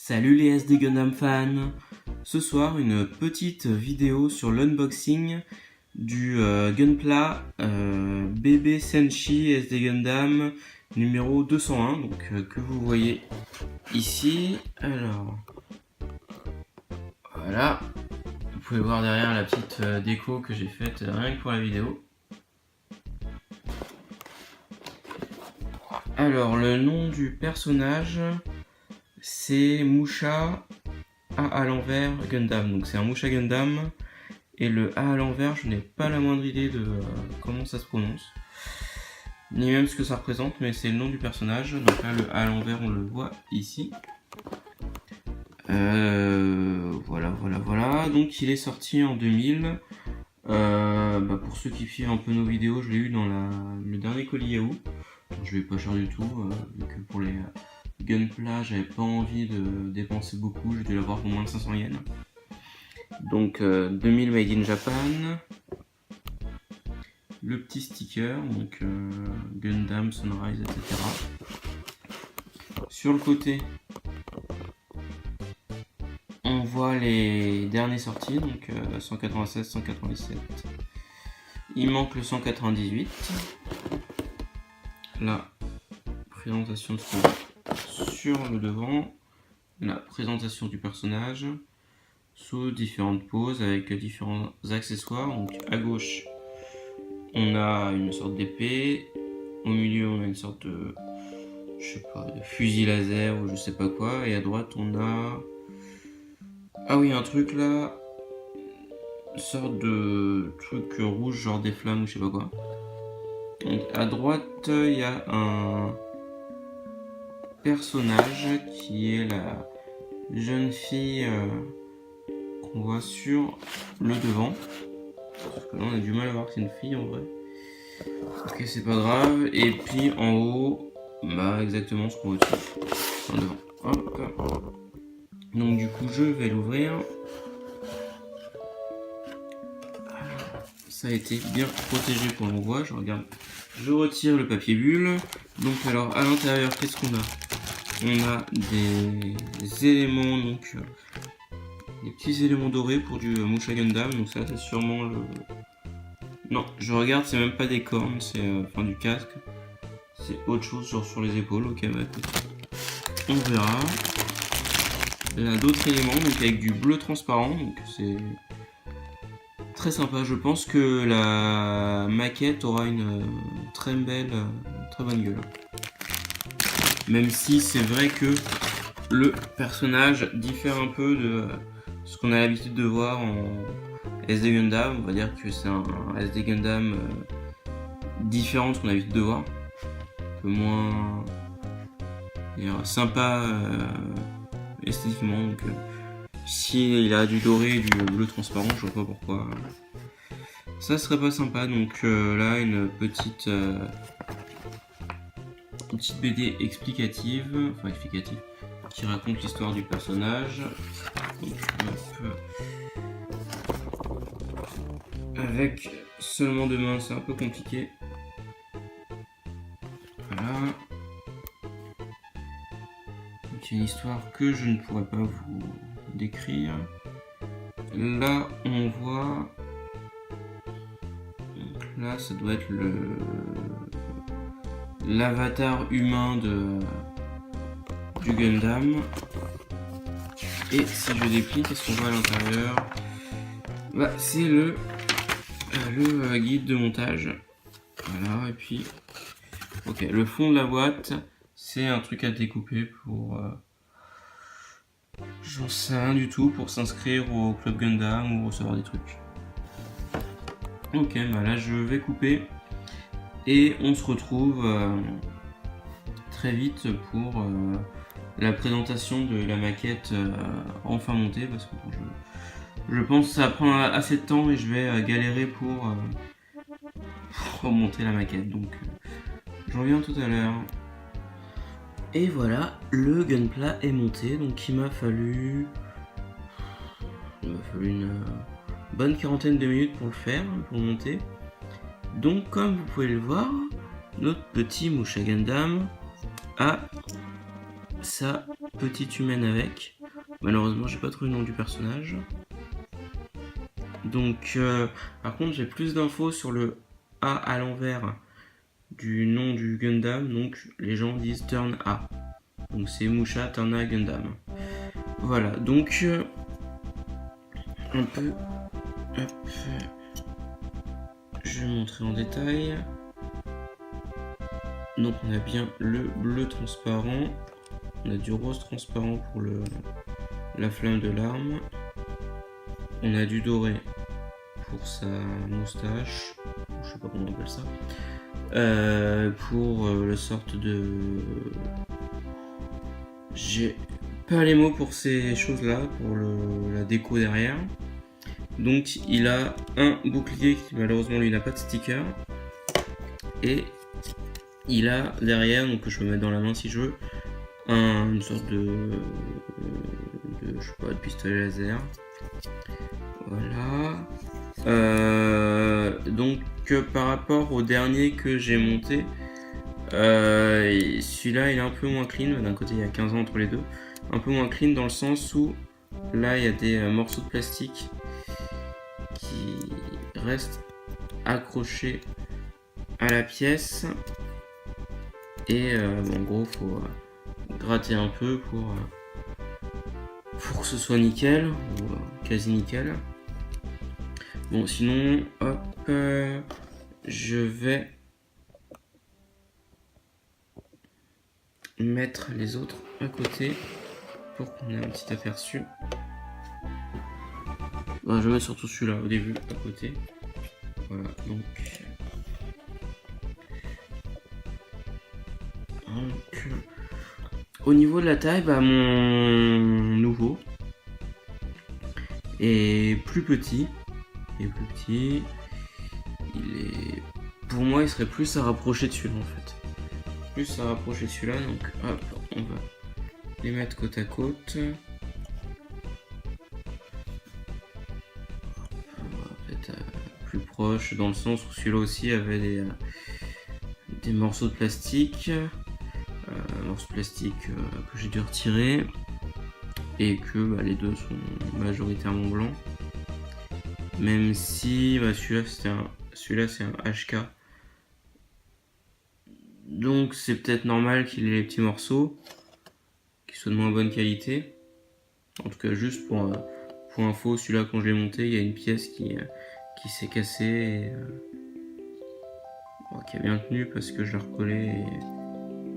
Salut les SD Gundam fans. Ce soir, une petite vidéo sur l'unboxing du Gunpla BB Senshi SD Gundam numéro 201, donc que vous voyez ici. Alors, voilà, vous pouvez voir derrière la petite déco que j'ai faite rien que pour la vidéo. Alors, le nom du personnage, c'est Musha A à l'envers Gundam. Donc c'est un Musha Gundam. Et le A à l'envers, je n'ai pas la moindre idée de comment ça se prononce. Ni même ce que ça représente, mais c'est le nom du personnage. Donc là, le A à l'envers, on le voit ici. Voilà. Donc il est sorti en 2000. Pour ceux qui suivent un peu nos vidéos, je l'ai eu dans le dernier colis Yahoo. Je l'ai pas cher du tout, vu que pour les Gunpla, j'avais pas envie de dépenser beaucoup, j'ai dû l'avoir pour moins de 500 yens. Donc 2000 made in Japan. Le petit sticker, donc Gundam, Sunrise, etc. Sur le côté, on voit les derniers sorties, donc 196, 197. Il manque le 198. La présentation de sur le devant, la présentation du personnage sous différentes poses avec différents accessoires. Donc à gauche, on a une sorte d'épée, au milieu on a une sorte de, de fusil laser ou je sais pas quoi, et à droite on a, un truc là, une sorte de truc rouge genre des flammes ou je sais pas quoi. Donc à droite il y a un personnage qui est la jeune fille qu'on voit sur le devant. Parce que là on a du mal à voir que c'est une fille en vrai. Ok, c'est pas grave. Et puis en haut, exactement ce qu'on voit dessus. En devant. Hop. Donc du coup je vais l'ouvrir. Ça a été bien protégé pour l'envoi. Je retire le papier bulle. Donc alors à l'intérieur, qu'est-ce qu'on a? On a des éléments, donc des petits éléments dorés pour du Musha Gundam. Donc ça c'est sûrement le... Non, je regarde, c'est même pas des cornes, c'est du casque. C'est autre chose, genre sur les épaules. Ok, on verra. Là d'autres éléments, donc avec du bleu transparent, donc c'est très sympa. Je pense que la maquette aura une très belle, très bonne gueule. Même si c'est vrai que le personnage diffère un peu de ce qu'on a l'habitude de voir en SD Gundam. On va dire que c'est un SD Gundam différent de ce qu'on a l'habitude de voir. Un peu moins sympa esthétiquement. Donc si il a du doré et du bleu transparent, je vois pas pourquoi ça serait pas sympa. Donc là une petite BD explicative, qui raconte l'histoire du personnage. Donc, avec seulement deux mains, c'est un peu compliqué. Voilà. Donc, une histoire que je ne pourrais pas vous décrire. Là, on voit. Donc là, ça doit être l'avatar humain du Gundam. Et si je déplie, qu'est-ce qu'on voit à l'intérieur? C'est le guide de montage. Voilà, et puis le fond de la boîte, c'est un truc à découper pour j'en sais rien du tout, pour s'inscrire au club Gundam ou recevoir des trucs. Ok, là je vais couper et on se retrouve très vite pour la présentation de la maquette enfin montée, parce que je pense que ça va prendre assez de temps et je vais galérer pour remonter la maquette. Donc j'en reviens tout à l'heure. Et voilà, le Gunpla est monté. Donc il m'a fallu une bonne quarantaine de minutes pour le faire, pour le monter. Donc comme vous pouvez le voir, notre petit Musha Gundam a sa petite humaine avec. Malheureusement, j'ai pas trouvé le nom du personnage. Donc, par contre, j'ai plus d'infos sur le A à l'envers du nom du Gundam. Donc, les gens disent Turn A. Donc, c'est Musha Turn A Gundam. Voilà, donc, un peu. Hop. Je vais montrer en détail. Donc, on a bien le bleu transparent. On a du rose transparent pour la flamme de l'arme. On a du doré pour sa moustache. Je sais pas comment on appelle ça. Pour la sorte de... J'ai pas les mots pour ces choses-là, pour la déco derrière. Donc il a un bouclier qui malheureusement lui n'a pas de sticker. Et il a derrière, donc que je peux mettre dans la main si je veux, une sorte de je sais pas, de pistolet laser. Voilà. Donc par rapport au dernier que j'ai monté, celui-là il est un peu moins clean. D'un côté il y a 15 ans entre les deux. Un peu moins clean dans le sens où là il y a des morceaux de plastique qui restent accrochés à la pièce. Et en gros faut gratter un peu pour que ce soit nickel, ou quasi nickel. Bon sinon, hop, je vais mettre les autres à côté pour qu'on ait un petit aperçu. Bon, je vais mettre surtout celui-là au début à côté. Voilà, donc au niveau de la taille, bah, mon nouveau est plus petit. Pour moi, il serait plus à rapprocher de celui-là en fait. Plus à rapprocher de celui-là, donc hop, on va les mettre côte à côte. On va peut-être plus proche dans le sens où celui-là aussi avait des morceaux de plastique. Que j'ai dû retirer et que les deux sont majoritairement blancs, même si celui-là c'est un HK, donc c'est peut-être normal qu'il ait les petits morceaux qui soient de moins bonne qualité. En tout cas, juste pour info, celui-là quand je l'ai monté, il y a une pièce qui s'est cassée et qui a bien tenu parce que je l'ai recollé et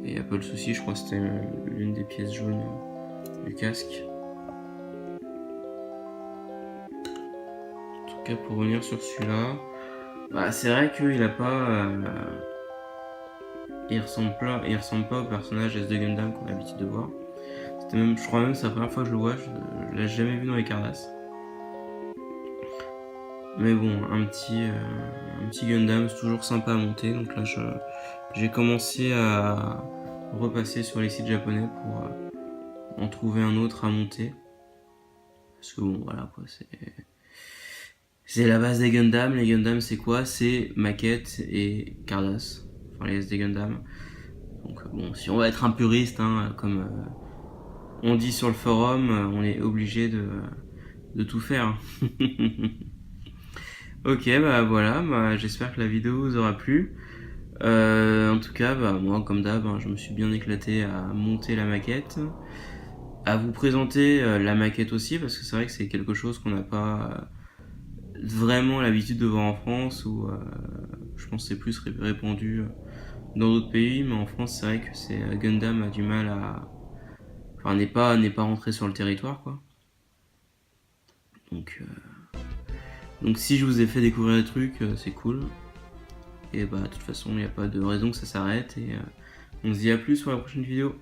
il n'y a pas de souci. Je crois que c'était l'une des pièces jaunes du casque. En tout cas, pour revenir sur celui-là, c'est vrai qu'il a pas, il ressemble pas au personnage S de Gundam qu'on a l'habitude de voir. Je crois même que c'est la première fois que je le vois. Je l'ai jamais vu dans les Cardass. Mais bon, un petit Gundam, c'est toujours sympa à monter. Donc là, j'ai commencé à repasser sur les sites japonais pour en trouver un autre à monter. Parce que bon, voilà quoi, c'est la base des Gundam. Les Gundam, c'est quoi? C'est maquette et Cardass. Enfin, les SD Gundam. Donc bon, si on va être un puriste, comme on dit sur le forum, on est obligé de tout faire. Ok, voilà, j'espère que la vidéo vous aura plu. En tout cas, moi, comme d'hab, je me suis bien éclaté à monter la maquette, à vous présenter la maquette aussi, parce que c'est vrai que c'est quelque chose qu'on n'a pas vraiment l'habitude de voir en France, ou je pense que c'est plus répandu dans d'autres pays, mais en France, c'est vrai que Gundam a du mal à... Enfin, n'est pas rentré sur le territoire, quoi. Donc si je vous ai fait découvrir des trucs, c'est cool. Et de toute façon, il n'y a pas de raison que ça s'arrête. Et on se dit à plus pour la prochaine vidéo.